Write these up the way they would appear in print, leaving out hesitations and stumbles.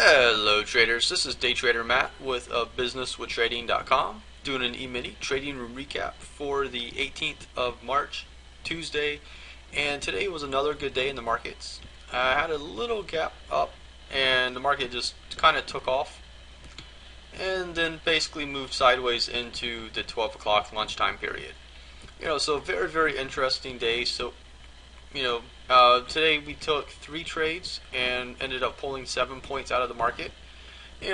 Hello traders, this is Day Trader Matt with businesswithtrading.com doing an E-mini trading room recap for the 18th of March, Tuesday, and today was another good day in the markets. I had a little gap up and the market just kind of took off and then basically moved sideways into the 12 o'clock lunchtime period. So very interesting day. So today we took 3 trades and ended up pulling 7 points out of the market.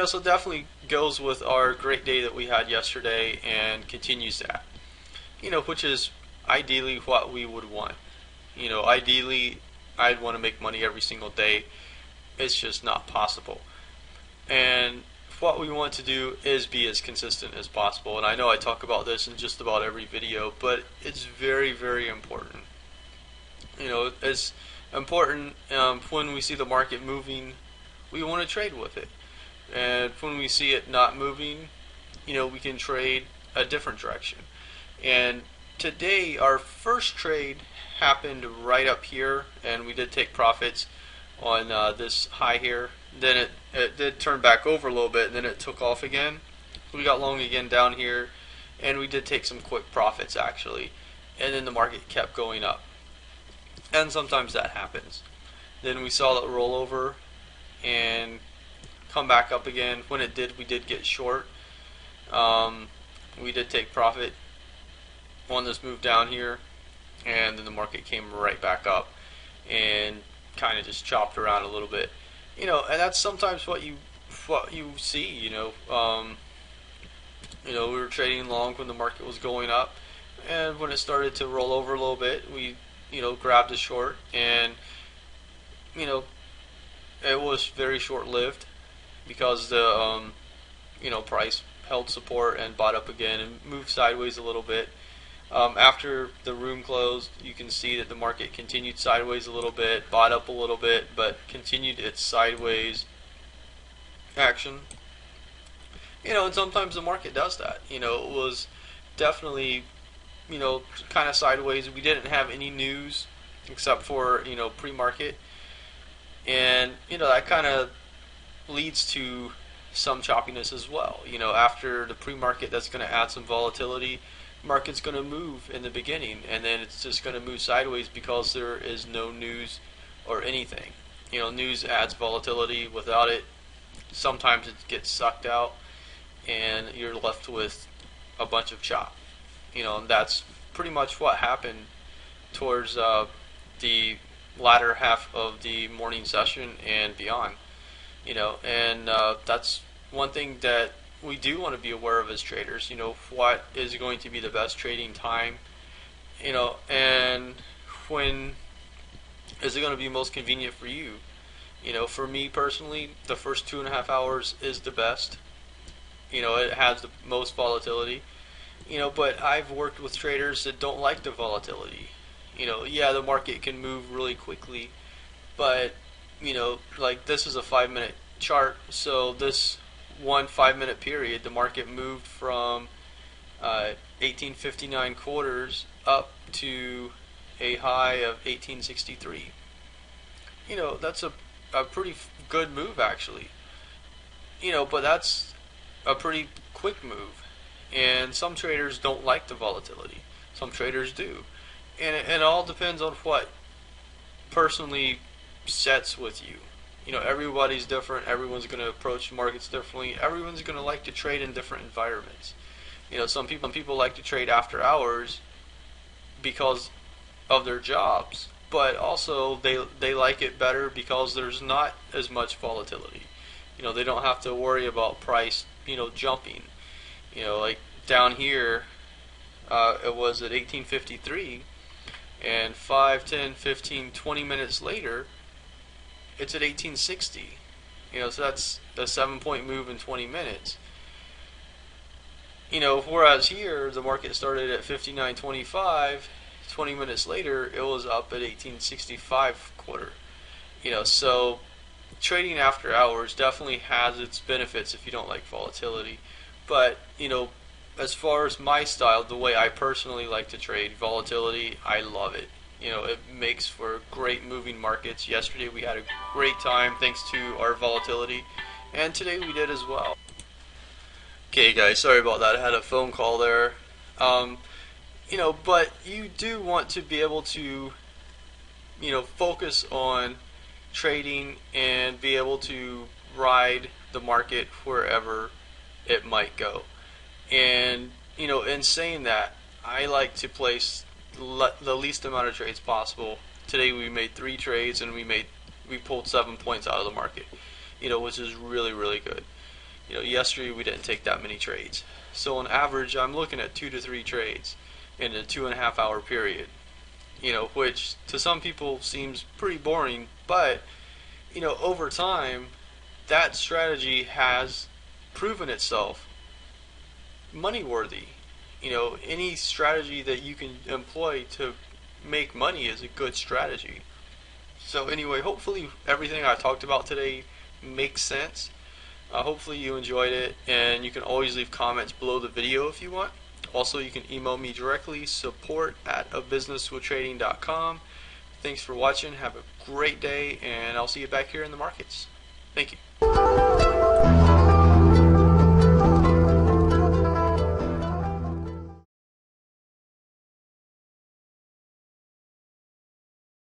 So definitely goes with our great day that we had yesterday and continues that. Which is ideally what we would want. Ideally I'd want to make money every single day. It's just not possible. And what we want to do is be as consistent as possible. And I know I talk about this in just about every video, but it's very important. It's important when we see the market moving, we want to trade with it. And when we see it not moving, we can trade a different direction. And today our first trade happened right up here, and we did take profits on this high here. Then it did turn back over a little bit, and then it took off again. We got long again down here, and we did take some quick profits actually. And then the market kept going up. And sometimes that happens. Then we saw that roll over and come back up again. When it did, we did get short. We did take profit on this move down here, and then the market came right back up and kind of just chopped around a little bit. And that's sometimes what you see. We were trading long when the market was going up, and when it started to roll over a little bit, we grabbed a short, and it was very short-lived because the price held support and bought up again and moved sideways a little bit. After the room closed, you can see that the market continued sideways a little bit, bought up a little bit, but continued its sideways action. And sometimes the market does that. It was definitely kind of sideways. We didn't have any news except for pre-market, and that kind of leads to some choppiness as well. After the pre-market, that's going to add some volatility. Market's going to move in the beginning, and then it's just going to move sideways because there is no news or anything. News adds volatility. Without it, sometimes it gets sucked out and you're left with a bunch of chop. And that's pretty much what happened towards the latter half of the morning session and beyond. That's one thing that we do want to be aware of as traders. What is going to be the best trading time, and when is it going to be most convenient for you. For me personally, the first 2.5 hours is the best. It has the most volatility. But I've worked with traders that don't like the volatility. Yeah, the market can move really quickly, but like this is a 5-minute chart, so this 5-minute period, the market moved from 1859 quarters up to a high of 1863. That's a pretty good move actually. But that's a pretty quick move. And some traders don't like the volatility. Some traders do. And it all depends on what personally sets with you. Everybody's different. Everyone's going to approach markets differently. Everyone's going to like to trade in different environments. Some people like to trade after hours because of their jobs. But also they like it better because there's not as much volatility. They don't have to worry about price, jumping. Like down here, it was at 1853, and 5, 10, 15, 20 minutes later, it's at 1860. So that's a 7-point move in 20 minutes. Whereas here, the market started at 59.25, 20 minutes later, it was up at 1865 quarter. So trading after hours definitely has its benefits if you don't like volatility. But, as far as my style, the way I personally like to trade, volatility, I love it. It makes for great moving markets. Yesterday we had a great time thanks to our volatility, and today we did as well. Okay guys, sorry about that. I had a phone call there. Um, but you do want to be able to, focus on trading and be able to ride the market wherever it might go. And, in saying that, I like to place the least amount of trades possible. Today we made 3 trades and we pulled 7 points out of the market, which is really, really good. Yesterday we didn't take that many trades. So on average, I'm looking at 2 to 3 trades in a 2.5 hour period. Which to some people seems pretty boring, but over time, that strategy has proven itself money worthy. Any strategy that you can employ to make money is a good strategy. So anyway, hopefully everything I talked about today makes sense. Hopefully you enjoyed it, and you can always leave comments below the video if you want. Also, you can email me directly, support@abusinesswithtrading.com. Thanks for watching. Have a great day, and I'll see you back here in the markets. Thank you.